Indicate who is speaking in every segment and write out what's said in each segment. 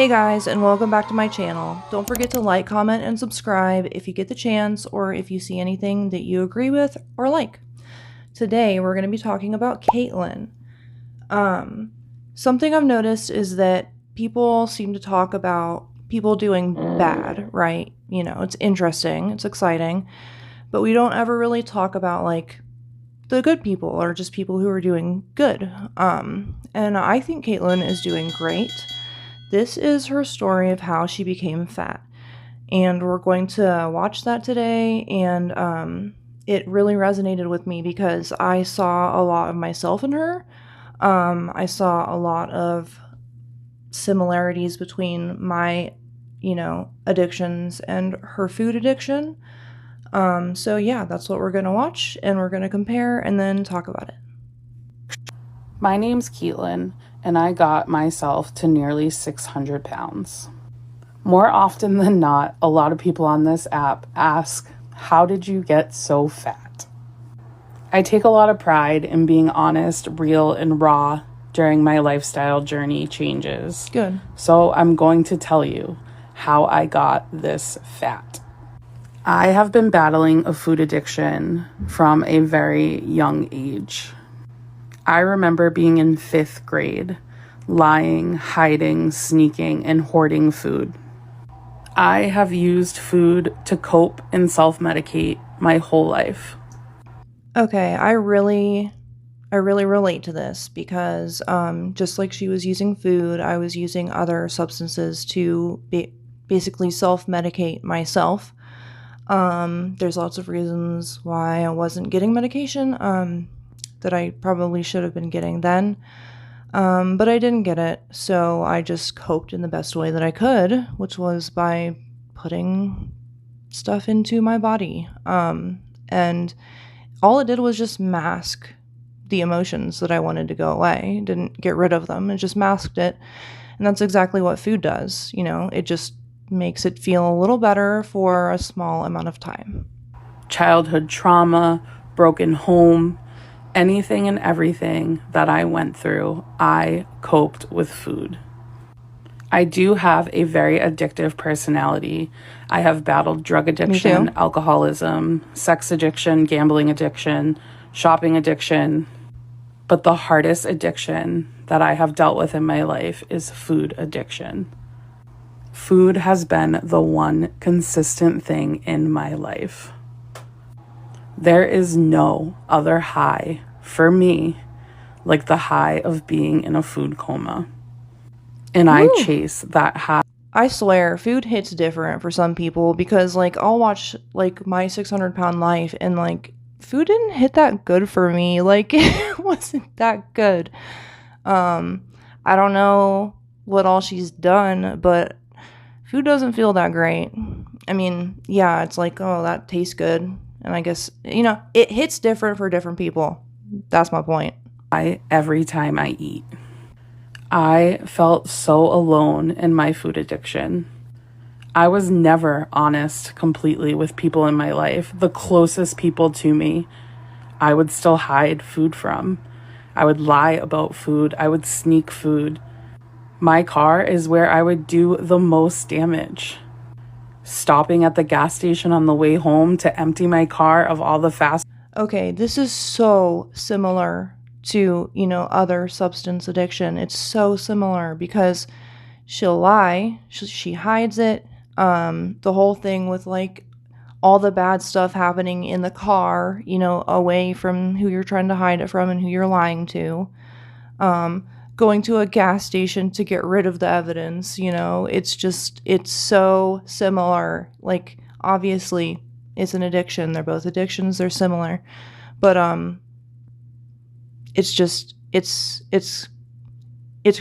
Speaker 1: Hey guys, and welcome back to my channel. Don't forget to like, comment, and subscribe if you get the chance or if you see anything that you agree with or like. Today we're going to be talking about Caitlyn. Something I've noticed is that people seem to talk about people doing bad, right? You know, it's interesting, it's exciting, but we don't ever really talk about like the good people or just people who are doing good. And I think Caitlyn is doing great. This is her story of how she became fat. And we're going to watch that today. And it really resonated with me because I saw a lot of myself in her. I saw a lot of similarities between my, addictions and her food addiction. So yeah, that's what we're going to watch, and we're going to compare and then talk about it.
Speaker 2: My name's Caitlyn, and I got myself to nearly 600 pounds. More often than not, a lot of people on this app ask, how did you get so fat? I take a lot of pride in being honest, real, and raw during my lifestyle journey changes.
Speaker 1: Good.
Speaker 2: So I'm going to tell you how I got this fat. I have been battling a food addiction from a very young age. I remember being in 5th grade, lying, hiding, sneaking, and hoarding food. I have used food to cope and self-medicate my whole life.
Speaker 1: Okay, I really relate to this because just like she was using food, I was using other substances to basically self-medicate myself. There's lots of reasons why I wasn't getting medication that I probably should have been getting then, but I didn't get it, so I just coped in the best way that I could, which was by putting stuff into my body. And all it did was just mask the emotions that I wanted to go away. It didn't get rid of them, it just masked it. And that's exactly what food does. It just makes it feel a little better for a small amount of time.
Speaker 2: Childhood trauma, broken home, anything and everything that I went through, I coped with food. I do have a very addictive personality. I have battled drug addiction, alcoholism, sex addiction, gambling addiction, shopping addiction. But the hardest addiction that I have dealt with in my life is food addiction. Food has been the one consistent thing in my life. There is no other high for me like the high of being in a food coma. And I chase that high.
Speaker 1: I swear, food hits different for some people because, I'll watch, my 600-pound life and, food didn't hit that good for me. It wasn't that good. I don't know what all she's done, but food doesn't feel that great. I mean, yeah, it's oh, that tastes good. And I guess, it hits different for different people. That's my point.
Speaker 2: Every time I eat. I felt so alone in my food addiction. I was never honest completely with people in my life. The closest people to me, I would still hide food from. I would lie about food. I would sneak food. My car is where I would do the most damage. Stopping at the gas station on the way home to empty my car of all the fast.
Speaker 1: Okay, this is so similar to, other substance addiction. It's so similar because she'll lie, she hides it. The whole thing with all the bad stuff happening in the car, away from who you're trying to hide it from and who you're lying to. Going to a gas station to get rid of the evidence, it's so similar. Obviously it's an addiction. They're both addictions. They're similar. But, it's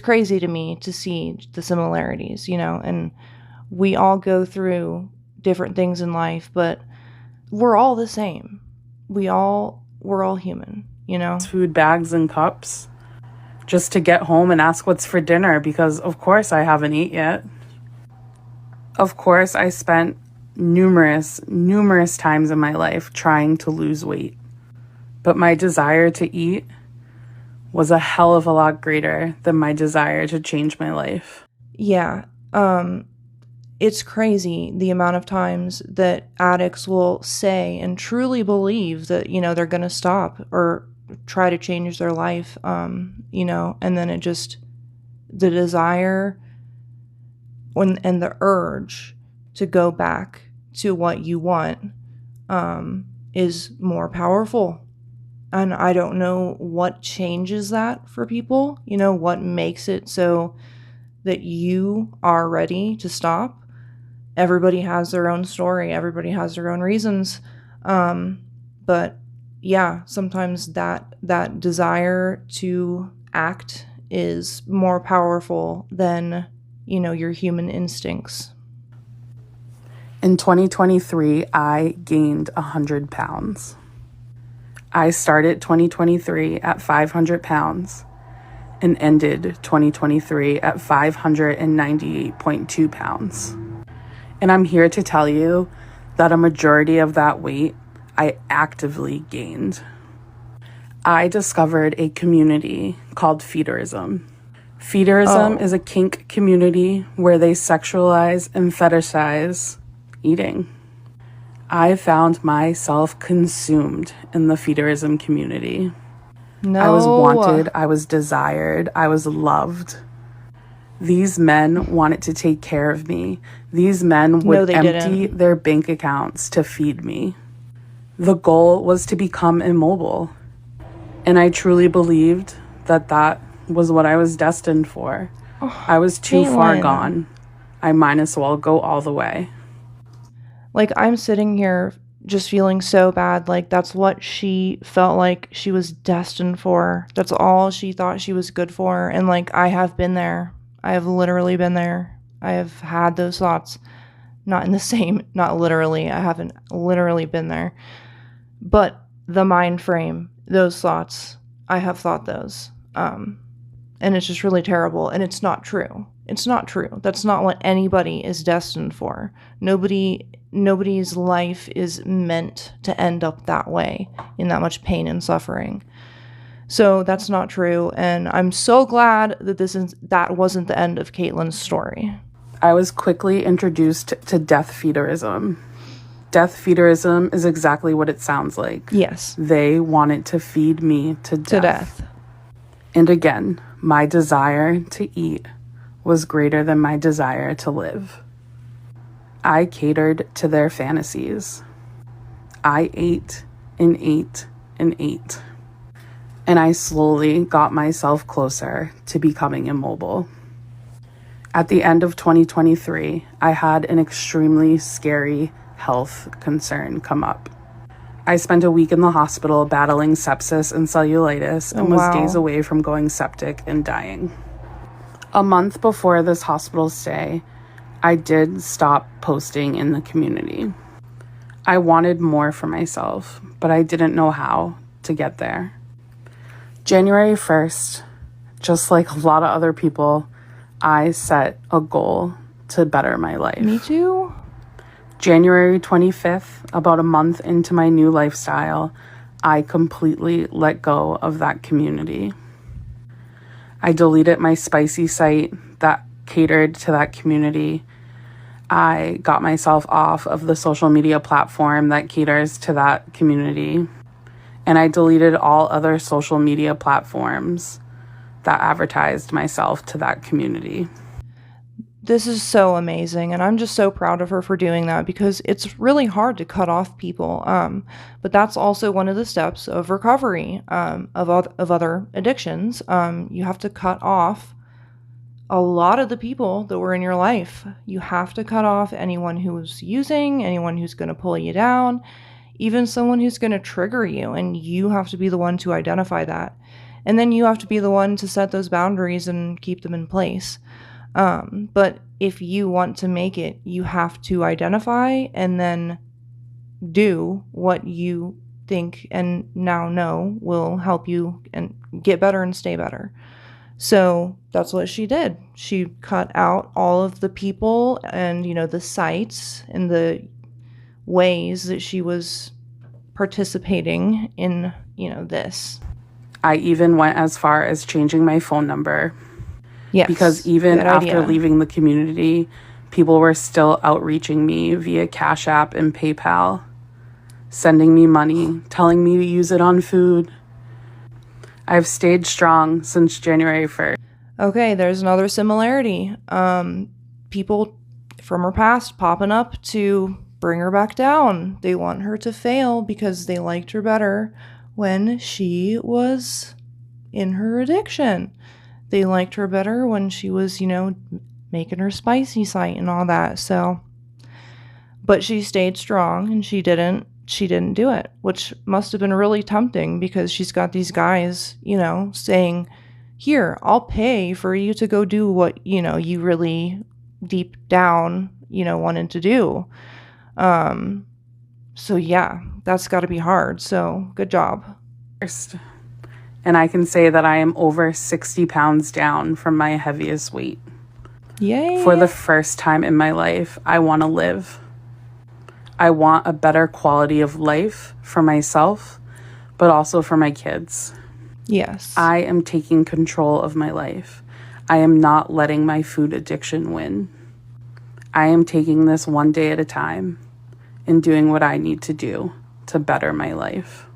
Speaker 1: crazy to me to see the similarities, and we all go through different things in life, but we're all the same. We're all human,
Speaker 2: Food bags and cups just to get home and ask what's for dinner because of course I haven't eaten yet. Of course I spent numerous times in my life trying to lose weight, but my desire to eat was a hell of a lot greater than my desire to change my life.
Speaker 1: Yeah. It's crazy the amount of times that addicts will say and truly believe that, they're going to stop or try to change their life, and then the desire and the urge to go back to what you want is more powerful. And I don't know what changes that for people, what makes it so that you are ready to stop. Everybody has their own story. Everybody has their own reasons. But yeah, sometimes that desire to act is more powerful than, your human instincts.
Speaker 2: In 2023, I gained 100 pounds. I started 2023 at 500 pounds and ended 2023 at 598.2 pounds. And I'm here to tell you that a majority of that weight I actively gained. I discovered a community called Feederism. Feederism is a kink community where they sexualize and fetishize eating. I found myself consumed in the Feederism community.
Speaker 1: No.
Speaker 2: I was wanted, I was desired, I was loved. These men wanted to take care of me. These men would empty their bank accounts to feed me. The goal was to become immobile. And I truly believed that that was what I was destined for. I was too far gone. I might as well go all the way.
Speaker 1: Like, I'm sitting here just feeling so bad. Like, that's what she felt like she was destined for. That's all she thought she was good for. And, like, I have been there. I have literally been there. I have had those thoughts. Not literally. I haven't literally been there. But the mind frame, those thoughts, I have thought those. And it's just really terrible. And it's not true. It's not true. That's not what anybody is destined for. Nobody's life is meant to end up that way, in that much pain and suffering. So that's not true. And I'm so glad that that wasn't the end of Caitlin's story.
Speaker 2: I was quickly introduced to death feederism. Death feederism is exactly what it sounds like.
Speaker 1: Yes.
Speaker 2: They wanted to feed me to death.
Speaker 1: To death.
Speaker 2: And again, my desire to eat was greater than my desire to live. I catered to their fantasies. I ate and ate and ate. And I slowly got myself closer to becoming immobile. At the end of 2023, I had an extremely scary health concern come up. I spent a week in the hospital battling sepsis and cellulitis and was days away from going septic and dying. A month before this hospital stay, I did stop posting in the community. I wanted more for myself, but I didn't know how to get there. January 1st, just like a lot of other people, I set a goal to better my life.
Speaker 1: Me too.
Speaker 2: January 25th, about a month into my new lifestyle, I completely let go of that community. I deleted my spicy site that catered to that community. I got myself off of the social media platform that caters to that community. And I deleted all other social media platforms that advertised myself to that community.
Speaker 1: This is so amazing, and I'm just so proud of her for doing that, because it's really hard to cut off people. But that's also one of the steps of recovery, of other addictions. You have to cut off a lot of the people that were in your life. You have to cut off anyone who's using, anyone who's going to pull you down, even someone who's going to trigger you, and you have to be the one to identify that. And then you have to be the one to set those boundaries and keep them in place. But if you want to make it, you have to identify and then do what you think and now know will help you and get better and stay better. So that's what she did. She cut out all of the people and, the sites and the ways that she was participating in, this.
Speaker 2: I even went as far as changing my phone number. Because
Speaker 1: Yes,
Speaker 2: even
Speaker 1: good
Speaker 2: after
Speaker 1: idea.
Speaker 2: leaving the community, people were still outreaching me via Cash App and PayPal, sending me money, telling me to use it on food. I've stayed strong since January 1st.
Speaker 1: Okay, there's another similarity. People from her past popping up to bring her back down. They want her to fail because they liked her better when she was in her addiction. They liked her better when she was, making her spicy site and all that. So, but she stayed strong and she didn't do it, which must have been really tempting because she's got these guys, saying, "Here, I'll pay for you to go do what, you really deep down, wanted to do." Um so yeah, that's got to be hard. So, good job.
Speaker 2: And I can say that I am over 60 pounds down from my heaviest weight.
Speaker 1: Yay.
Speaker 2: For the first time in my life, I want to live. I want a better quality of life for myself, but also for my kids.
Speaker 1: Yes.
Speaker 2: I am taking control of my life. I am not letting my food addiction win. I am taking this one day at a time and doing what I need to do to better my life.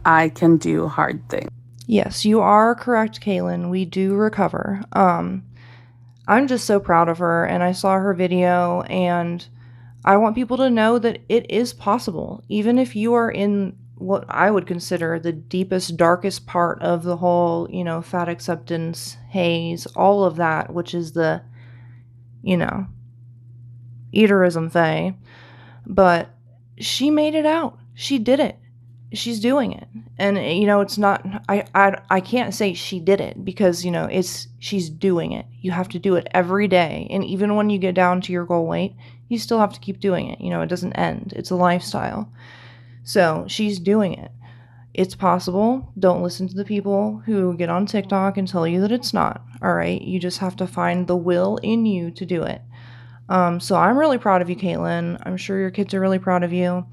Speaker 2: I can do hard things.
Speaker 1: Yes, you are correct, Kaylin. We do recover. I'm just so proud of her, and I saw her video, and I want people to know that it is possible. Even if you are in what I would consider the deepest, darkest part of the whole, fat acceptance haze, all of that, which is the, eaterism thing. But she made it out. She did it. She's doing it. And it's not, I can't say she did it because she's doing it. You have to do it every day, and even when you get down to your goal weight, you still have to keep doing it. It doesn't end. It's a lifestyle. So she's doing it. It's possible. Don't listen to the people who get on TikTok and tell you that it's not. All right, you just have to find the will in you to do it. So I'm really proud of you, Caitlin. I'm sure your kids are really proud of you.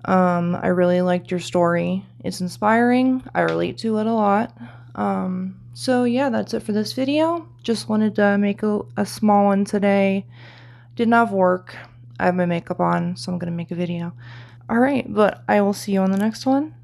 Speaker 1: I really liked your story. It's inspiring. I relate to it a lot. So yeah, that's it for this video. Just wanted to make a small one today. Didn't have work. I have my makeup on, so I'm going to make a video. Alright, but I will see you on the next one.